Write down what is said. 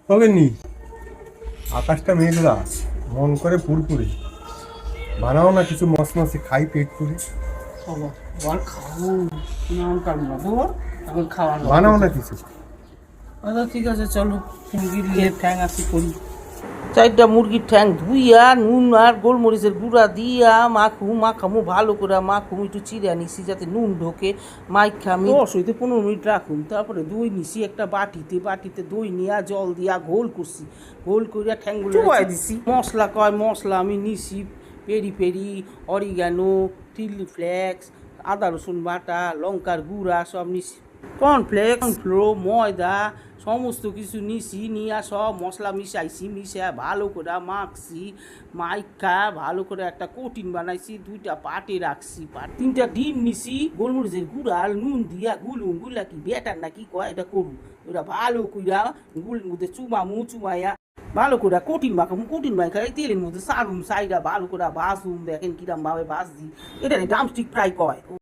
তবে নি আকাশটা মেঘলা, মন করে পুরপুরি। বানাও না কিছু মশমসে, খাই পেট পুরি। বাবা বল খাও নাম কাম না বল এখন খাওয়া বানাও না কিছু। আচ্ছা ঠিক আছে চলো মুরগির লে ঠ্যাং আসি করি চারটা মুরগির ঠ্যাং ধুইয়া নুন আর গোলমরিচের গুঁড়া দিয়া মাখামু ভালো করে মাখুম একটু চিড়ে নিছি যাতে নুন ঢোকে মাইখা আমি 10 হইতে 15 মিনিট রাখুন। তারপরে দই নিছি একটা বাটিতে দই নিয়া জল দিয়া ঘোল করছি, ঘোল করিয়া ঠ্যাংগুলো চুবাই দিছি। মশলা আমি নিছি peri peri, oregano, chilli flakes, আদা রসুন বাটা, লঙ্কার গুঁড়া সব নিছি, কর্নফ্লেক্স, ফ্লো, ময়দা সমস্ত কিছু নিছি, নিয়ে সব মশলা মিশিয়ে ভালো করে মাখছি, মাইখা ভালো করে একটা কোটিং বানাইছি, 2টা পাটে রাখছি, 3টা ডিম নিছি, গোলমরিচের গুঁড়া নুন দিয়া গুলা কি বেটার না কি কয় এটা করু, ওটা ভালো কইরা গুলের মধ্যে চুমাইয়া ভালো করে কোটিন মাখা এই তেলের মধ্যে সারুম সাইডা ভালো করে ভাজুম। দেখেন কিরম ভাবে ভাজছি, এটা ড্রামস্টিক ফ্রাই কয়।